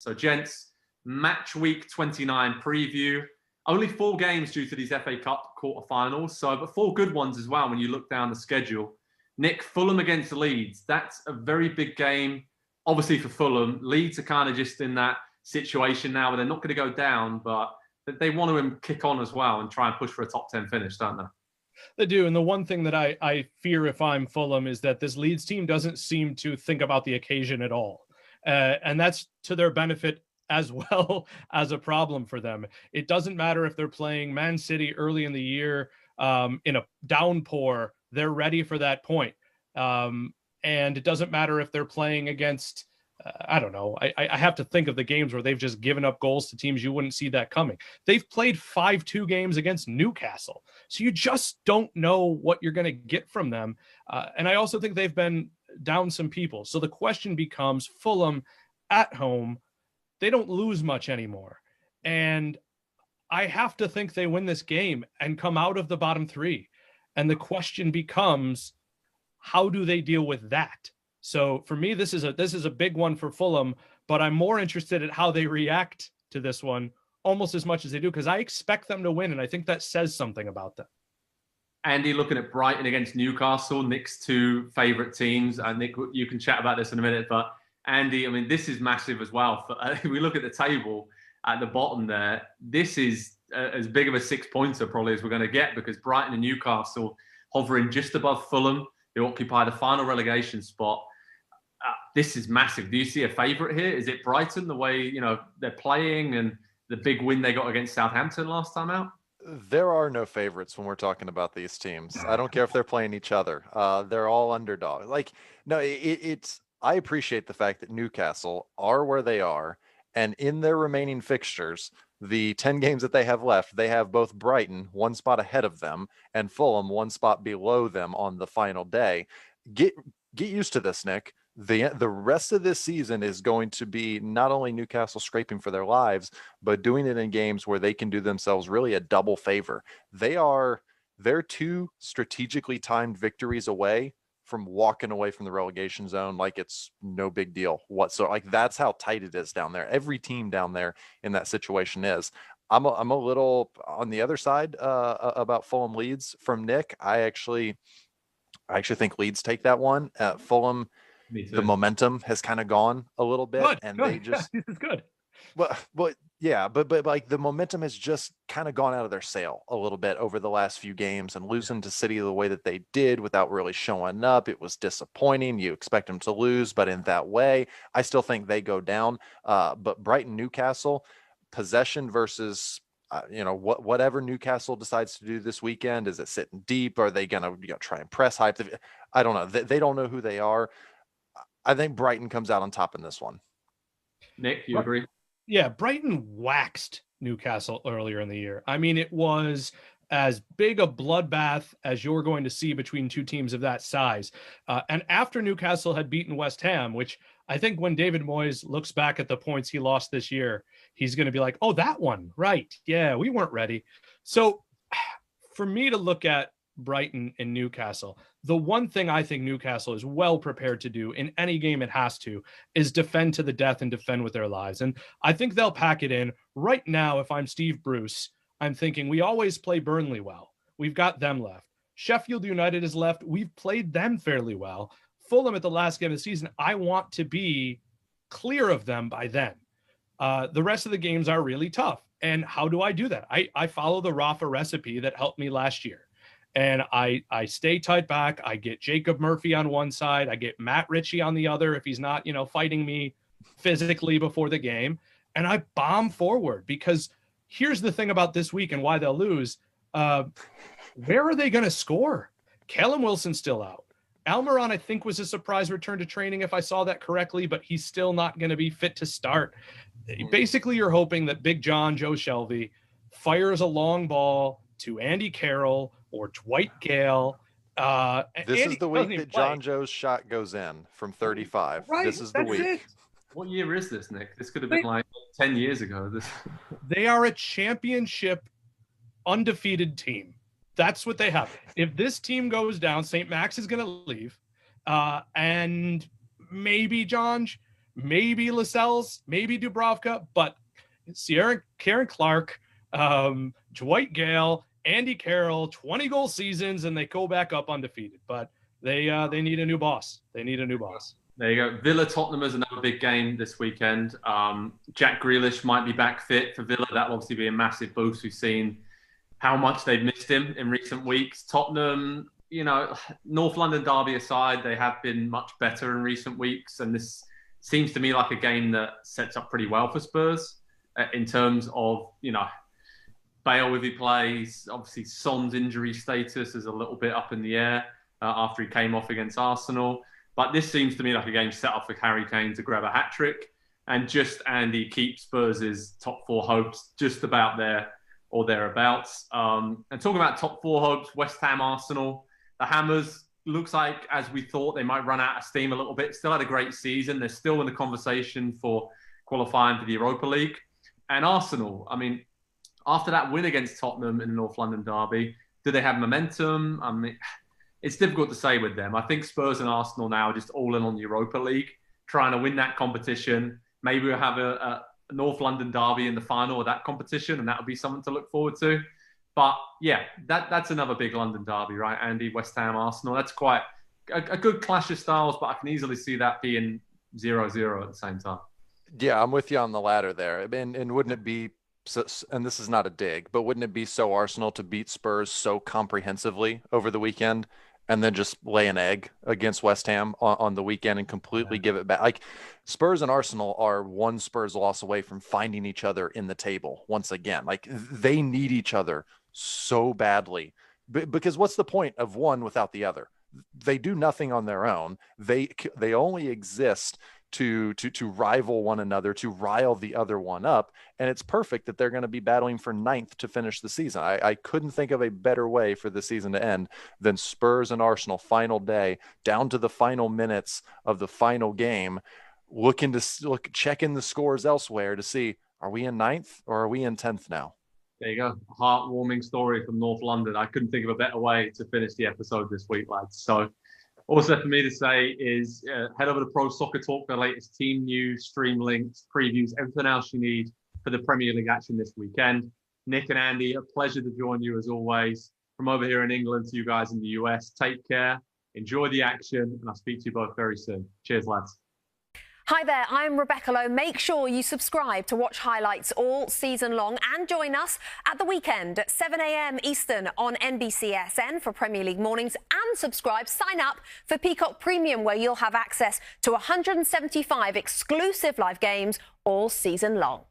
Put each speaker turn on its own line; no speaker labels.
So, gents, match week 29 preview. Only 4 games due to these FA Cup quarterfinals, but 4 good ones as well when you look down the schedule. Nick, Fulham against Leeds. That's a very big game, obviously, for Fulham. Leeds are kind of just in that situation now where they're not going to go down, but they want to kick on as well and try and push for a top 10 finish, don't they?
They do. And the one thing that I fear if I'm Fulham is that this Leeds team doesn't seem to think about the occasion at all. And that's to their benefit as well as a problem for them. It doesn't matter if they're playing Man City early in the year in a downpour, they're ready for that point. And it doesn't matter if they're playing against, I don't know. I have to think of the games where they've just given up goals to teams you wouldn't see that coming. They've played 5-2 games against Newcastle. So you just don't know what you're going to get from them. And I also think they've been down some people. So the question becomes, Fulham at home, they don't lose much anymore. And I have to think they win this game and come out of the bottom 3. And the question becomes, how do they deal with that? So for me, this is a big one for Fulham, but I'm more interested in how they react to this one almost as much as they do, because I expect them to win, and I think that says something about them.
Andy, looking at Brighton against Newcastle, Nick's 2 favourite teams. Nick, you can chat about this in a minute, but Andy, I mean, this is massive as well. If we look at the table at the bottom there, this is as big of a 6-pointer probably as we're going to get, because Brighton and Newcastle hovering just above Fulham, who occupy the final relegation spot. This is massive. Do you see a favourite here? Is it Brighton, the way they're playing and the big win they got against Southampton last time out?
There are no favorites when we're talking about these teams. I don't care if they're playing each other. They're all underdogs. I appreciate the fact that Newcastle are where they are, and in their remaining fixtures, the 10 games that they have left, they have both Brighton 1 spot ahead of them and Fulham 1 spot below them on the final day. Get used to this, Nick. The rest of this season is going to be not only Newcastle scraping for their lives, but doing it in games where they can do themselves really a double favor. They're 2 strategically timed victories away from walking away from the relegation zone like it's no big deal whatsoever. Like, that's how tight it is down there. Every team down there in that situation is. I'm a little on the other side about Fulham Leeds from Nick. I actually think Leeds take that one. Fulham, the momentum has kind of gone a little bit, they just
this is good.
But yeah, but like the momentum has just kind of gone out of their sail a little bit over the last few games, and losing to City the way that they did without really showing up, it was disappointing. You expect them to lose, but in that way, I still think they go down. But Brighton, Newcastle, possession versus whatever Newcastle decides to do this weekend. Is it sitting deep? Are they gonna try and press hype? I don't know. They don't know who they are. I think Brighton comes out on top in this one.
Nick, you agree?
Yeah, Brighton waxed Newcastle earlier in the year. I mean, it was as big a bloodbath as you're going to see between 2 teams of that size. And after Newcastle had beaten West Ham, which I think when David Moyes looks back at the points he lost this year, he's going to be like, oh, that one, right. Yeah, we weren't ready. So for me to look at Brighton and Newcastle, the one thing I think Newcastle is well prepared to do in any game it has to is defend to the death and defend with their lives. And I think they'll pack it in. Right now, if I'm Steve Bruce, I'm thinking we always play Burnley well. We've got them left. Sheffield United is left. We've played them fairly well. Fulham at the last game of the season, I want to be clear of them by then. The rest of the games are really tough. And how do I do that? I follow the Rafa recipe that helped me last year. And I stay tight back. I get Jacob Murphy on one side. I get Matt Ritchie on the other if he's not, fighting me physically before the game. And I bomb forward, because here's the thing about this week and why they'll lose. Where are they going to score? Callum Wilson's still out. Almiron, I think, was a surprise return to training, if I saw that correctly, but he's still not going to be fit to start. Basically, you're hoping that Big John, Joe Shelby, fires a long ball to Andy Carroll or Dwight Gale.
This is the week that John Joe's shot goes in from 35.
Right,
this is the week.
It.
What year is this, Nick? This could have been like 10 years ago.
They are a championship undefeated team. That's what they have. If this team goes down, St. Max is going to leave. And maybe maybe Lascelles, maybe Dubravka, but Karen Clark, Dwight Gale, Andy Carroll, 20-goal seasons, and they go back up undefeated. But they need a new boss. They need a new boss.
There you go. Villa Tottenham is another big game this weekend. Jack Grealish might be back fit for Villa. That'll obviously be a massive boost. We've seen how much they've missed him in recent weeks. Tottenham, North London derby aside, they have been much better in recent weeks. And this seems to me like a game that sets up pretty well for Spurs in terms of, Bale, if he plays. Obviously, Son's injury status is a little bit up in the air after he came off against Arsenal. But this seems to me like a game set up for Harry Kane to grab a hat-trick and just, Andy, keep Spurs' top 4 hopes just about there or thereabouts. And talking about top 4 hopes, West Ham, Arsenal, the Hammers, looks like, as we thought, they might run out of steam a little bit. Still had a great season. They're still in the conversation for qualifying for the Europa League. And Arsenal, I mean, after that win against Tottenham in the North London derby, do they have momentum? I mean, it's difficult to say with them. I think Spurs and Arsenal now are just all in on the Europa League, trying to win that competition. Maybe we'll have a North London derby in the final of that competition, and that'll be something to look forward to. But yeah, that's another big London derby, right, Andy? West Ham, Arsenal. That's quite a good clash of styles, but I can easily see that being 0-0 at the same time.
Yeah, I'm with you on the latter there. And wouldn't it be, and this is not a dig, but wouldn't it be so Arsenal to beat Spurs so comprehensively over the weekend and then just lay an egg against West Ham on the weekend and completely give it back? Like, Spurs and Arsenal are one Spurs loss away from finding each other in the table once again. Like, they need each other so badly, because what's the point of one without the other? They do nothing on their own. They only exist to rival one another, to rile the other one up. And it's perfect that they're going to be battling for 9th to finish the season. I couldn't think of a better way for the season to end than Spurs and Arsenal final day, down to the final minutes of the final game, checking the scores elsewhere to see, are we in 9th or are we in 10th now?
There you go. Heartwarming story from North London. I couldn't think of a better way to finish the episode this week, lads. So also for me to say is head over to Pro Soccer Talk for the latest team news, stream links, previews, everything else you need for the Premier League action this weekend. Nick and Andy, a pleasure to join you as always. From over here in England to you guys in the US, take care, enjoy the action, and I'll speak to you both very soon. Cheers, lads.
Hi there, I'm Rebecca Lowe. Make sure you subscribe to watch highlights all season long and join us at the weekend at 7 a.m. Eastern on NBCSN for Premier League mornings, and sign up for Peacock Premium, where you'll have access to 175 exclusive live games all season long.